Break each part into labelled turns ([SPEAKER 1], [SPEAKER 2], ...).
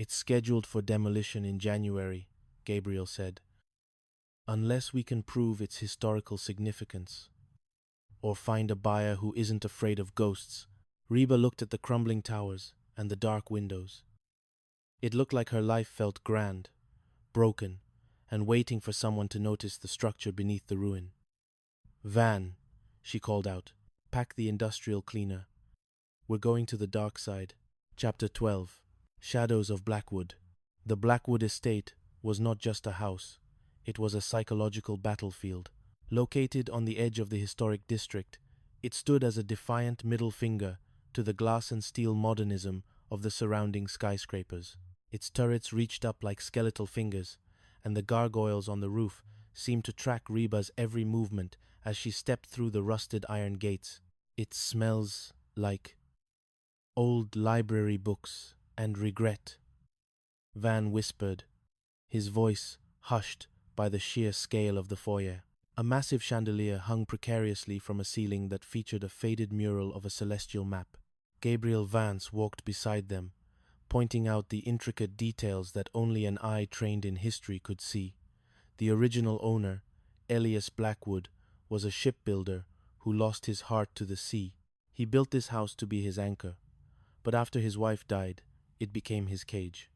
[SPEAKER 1] It's scheduled for demolition in January, Gabriel said, unless we can prove its historical significance, or find a buyer who isn't afraid of ghosts. Reba looked at the crumbling towers and the dark windows. It looked like her life felt grand, broken, and waiting for someone to notice the structure beneath the ruin. Van, she called out, pack the industrial cleaner. We're going to the dark side. Chapter 12. Shadows of Blackwood. The Blackwood estate was not just a house. It was a psychological battlefield. Located on the edge of the historic district, it stood as a defiant middle finger to the glass and steel modernism of the surrounding skyscrapers. Its turrets reached up like skeletal fingers, and the gargoyles on the roof seemed to track Reba's every movement as she stepped through the rusted iron gates. It smells like old library books and regret, Van whispered, his voice hushed by the sheer scale of the foyer. A massive chandelier hung precariously from a ceiling that featured a faded mural of a celestial map. Gabriel Vance walked beside them, pointing out the intricate details that only an eye trained in history could see. The original owner, Elias Blackwood, was a shipbuilder who lost his heart to the sea. He built this house to be his anchor, but after his wife died, it became his cage.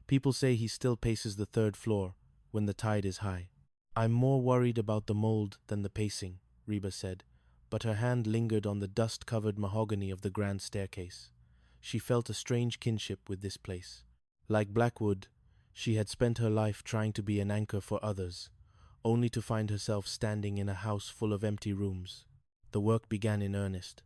[SPEAKER 1] People say he still paces the third floor when the tide is high. I'm more worried about the mold than the pacing, Reba said, but her hand lingered on the dust-covered mahogany of the grand staircase. She felt a strange kinship with this place. Like Blackwood, she had spent her life trying to be an anchor for others, only to find herself standing in a house full of empty rooms. The work began in earnest.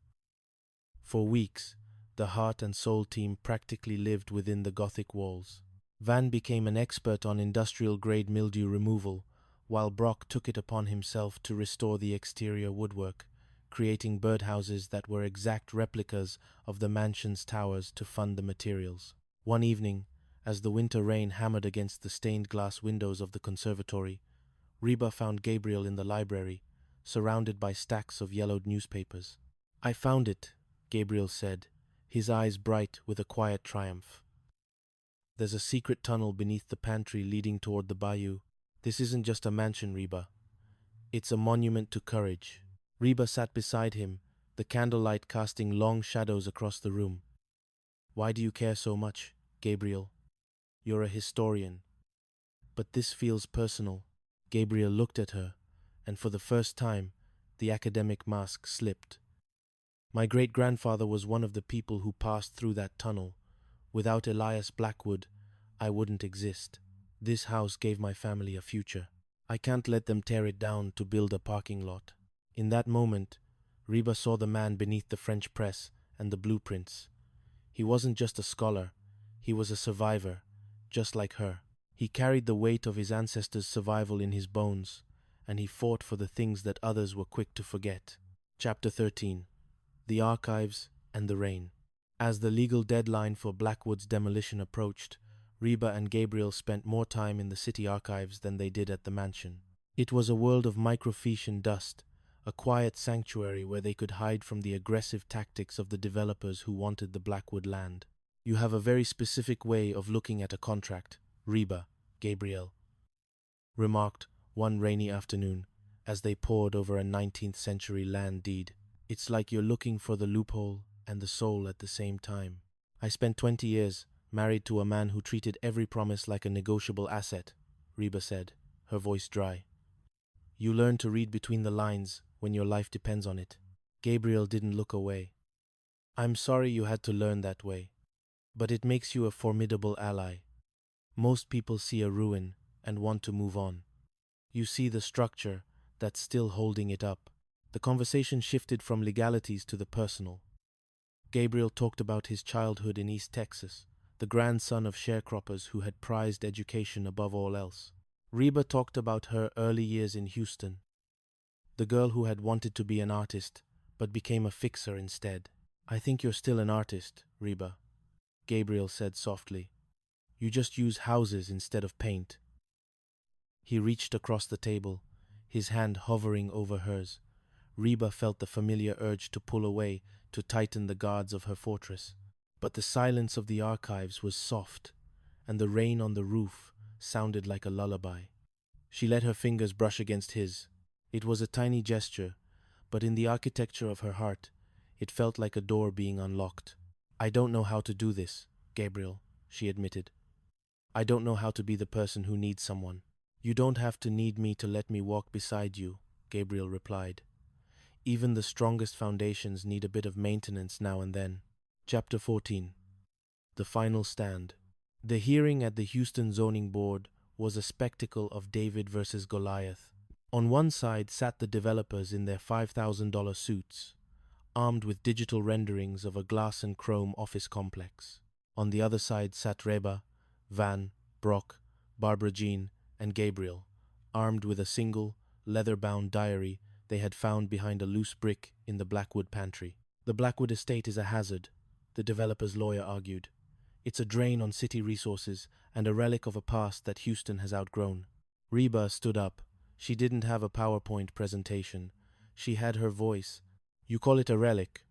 [SPEAKER 1] For weeks, the heart and soul team practically lived within the Gothic walls. Van became an expert on industrial-grade mildew removal, while Brock took it upon himself to restore the exterior woodwork, creating birdhouses that were exact replicas of the mansion's towers to fund the materials. One evening, as the winter rain hammered against the stained glass windows of the conservatory, Reba found Gabriel in the library, surrounded by stacks of yellowed newspapers. "I found it," Gabriel said, his eyes bright with a quiet triumph. "There's a secret tunnel beneath the pantry leading toward the bayou. This isn't just a mansion, Reba. It's a monument to courage." Reba sat beside him, the candlelight casting long shadows across the room. "Why do you care so much, Gabriel? You're a historian. But this feels personal." Gabriel looked at her, and for the first time, the academic mask slipped. "My great-grandfather was one of the people who passed through that tunnel. Without Elias Blackwood, I wouldn't exist. This house gave my family a future. I can't let them tear it down to build a parking lot." In that moment, Reba saw the man beneath the French press and the blueprints. He wasn't just a scholar, he was a survivor, just like her. He carried the weight of his ancestors' survival in his bones, and he fought for the things that others were quick to forget. Chapter 13. The Archives and the Rain. As the legal deadline for Blackwood's demolition approached, Reba and Gabriel spent more time in the city archives than they did at the mansion. It was a world of microfiche and dust, a quiet sanctuary where they could hide from the aggressive tactics of the developers who wanted the Blackwood land. "You have a very specific way of looking at a contract, Reba," Gabriel remarked one rainy afternoon as they pored over a 19th-century land deed. "It's like you're looking for the loophole and the soul at the same time." "I spent 20 years married to a man who treated every promise like a negotiable asset," Reba said, her voice dry. "You learn to read between the lines when your life depends on it." Gabriel didn't look away. "I'm sorry you had to learn that way, but it makes you a formidable ally. Most people see a ruin and want to move on. You see the structure that's still holding it up." The conversation shifted from legalities to the personal. Gabriel talked about his childhood in East Texas, the grandson of sharecroppers who had prized education above all else. Reba talked about her early years in Houston, the girl who had wanted to be an artist but became a fixer instead. "I think you're still an artist, Reba," Gabriel said softly. "You just use houses instead of paint." He reached across the table, his hand hovering over hers. Reba felt the familiar urge to pull away, to tighten the guards of her fortress. But the silence of the archives was soft, and the rain on the roof sounded like a lullaby. She let her fingers brush against his. It was a tiny gesture, but in the architecture of her heart, it felt like a door being unlocked. "I don't know how to do this, Gabriel," she admitted. "I don't know how to be the person who needs someone." "You don't have to need me to let me walk beside you," Gabriel replied. "Even the strongest foundations need a bit of maintenance now and then." Chapter 14. The Final Stand. The hearing at the Houston Zoning Board was a spectacle of David versus Goliath. On one side sat the developers in their $5,000 suits, armed with digital renderings of a glass and chrome office complex. On the other side sat Reba, Van, Brock, Barbara Jean, and Gabriel, armed with a single, leather-bound diary they had found behind a loose brick in the Blackwood pantry. "The Blackwood estate is a hazard," the developer's lawyer argued. "It's a drain on city resources and a relic of a past that Houston has outgrown." Reba stood up. She didn't have a PowerPoint presentation. She had her voice. "You call it a relic,"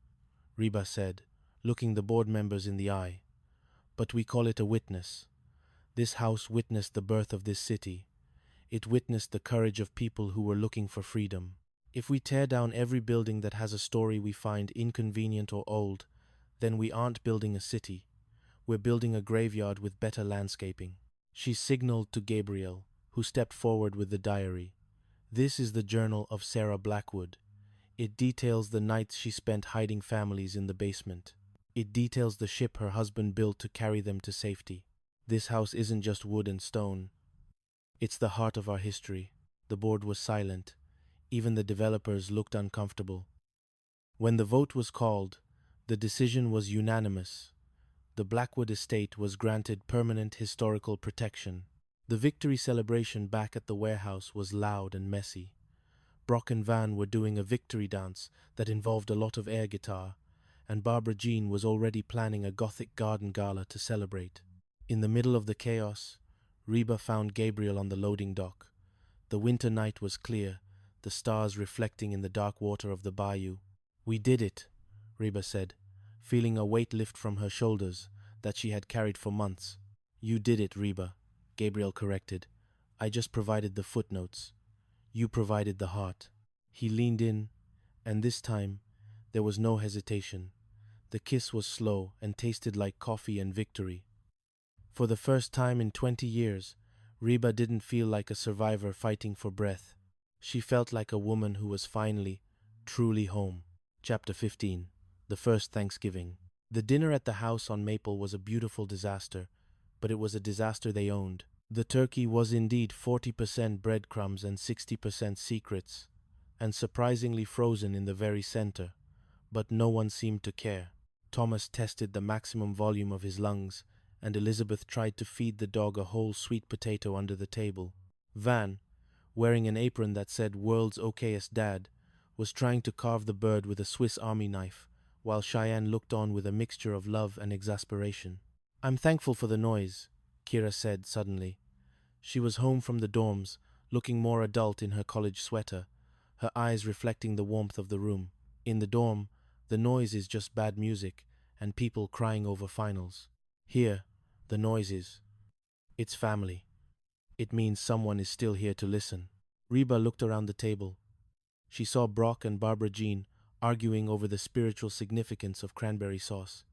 [SPEAKER 1] Reba said, looking the board members in the eye. "But we call it a witness. This house witnessed the birth of this city. It witnessed the courage of people who were looking for freedom. If we tear down every building that has a story we find inconvenient or old, then we aren't building a city. We're building a graveyard with better landscaping." She signaled to Gabriel, who stepped forward with the diary. "This is the journal of Sarah Blackwood. It details the nights she spent hiding families in the basement. It details the ship her husband built to carry them to safety. This house isn't just wood and stone. It's the heart of our history." The board was silent. Even the developers looked uncomfortable. When the vote was called, the decision was unanimous. The Blackwood estate was granted permanent historical protection. The victory celebration back at the warehouse was loud and messy. Brock and Van were doing a victory dance that involved a lot of air guitar, and Barbara Jean was already planning a Gothic garden gala to celebrate. In the middle of the chaos, Reba found Gabriel on the loading dock. The winter night was clear, the stars reflecting in the dark water of the bayou. "We did it," Reba said, feeling a weight lift from her shoulders that she had carried for months. "You did it, Reba," Gabriel corrected. "I just provided the footnotes. You provided the heart." He leaned in, and this time there was no hesitation. The kiss was slow and tasted like coffee and victory. For the first time in 20 years, Reba didn't feel like a survivor fighting for breath. She felt like a woman who was finally, truly home. Chapter 15. The First Thanksgiving. The dinner at the house on Maple was a beautiful disaster, but it was a disaster they owned. The turkey was indeed 40% breadcrumbs and 60% secrets, and surprisingly frozen in the very center, but no one seemed to care. Thomas tested the maximum volume of his lungs, and Elizabeth tried to feed the dog a whole sweet potato under the table. Van, wearing an apron that said "World's Okayest Dad," was trying to carve the bird with a Swiss Army knife, while Cheyenne looked on with a mixture of love and exasperation. "I'm thankful for the noise," Kira said suddenly. She was home from the dorms, looking more adult in her college sweater, her eyes reflecting the warmth of the room. In the dorm, the noise is just bad music and people crying over finals. Here, the noise is. It's family. It means someone is still here to listen. Reba looked around the table. She saw Brock and Barbara Jean arguing over the spiritual significance of cranberry sauce.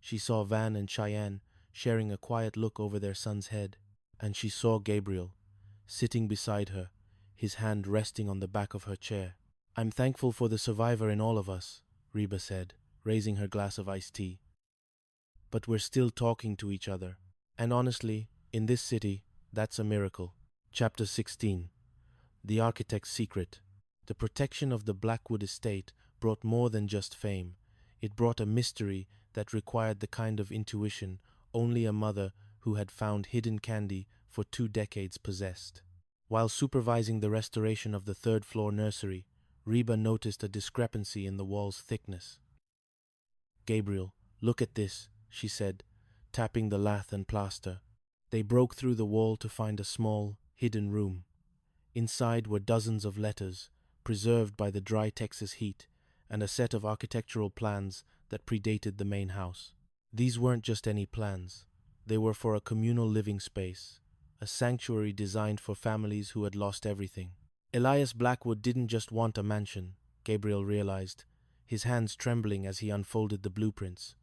[SPEAKER 1] She saw Van and Cheyenne sharing a quiet look over their son's head. And she saw Gabriel, sitting beside her, his hand resting on the back of her chair. "I'm thankful for the survivor in all of us," Reba said, raising her glass of iced tea. "But we're still talking to each other. And honestly, in this city, that's a miracle." Chapter 16. The Architect's Secret. The protection of the Blackwood estate brought more than just fame. It brought a mystery that required the kind of intuition only a mother who had found hidden candy for 2 decades possessed. While supervising the restoration of the third-floor nursery, Reba noticed a discrepancy in the wall's thickness. "Gabriel, look at this," she said, tapping the lath and plaster. They broke through the wall to find a small, hidden room. Inside were dozens of letters, preserved by the dry Texas heat, and a set of architectural plans that predated the main house. These weren't just any plans. They were for a communal living space, a sanctuary designed for families who had lost everything. Elias Blackwood didn't just want a mansion, Gabriel realized, his hands trembling as he unfolded the blueprints.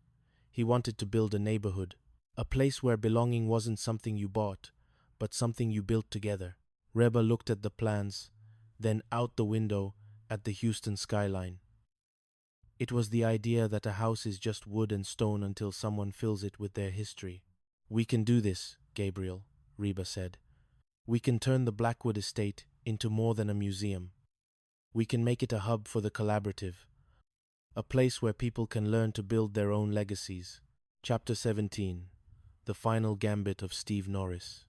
[SPEAKER 1] He wanted to build a neighborhood, a place where belonging wasn't something you bought, but something you built together. Reba looked at the plans, then out the window at the Houston skyline. It was the idea that a house is just wood and stone until someone fills it with their history. "We can do this, Gabriel," Reba said. "We can turn the Blackwood estate into more than a museum. We can make it a hub for the collaborative, a place where people can learn to build their own legacies." Chapter 17. The Final Gambit of Steve Norris.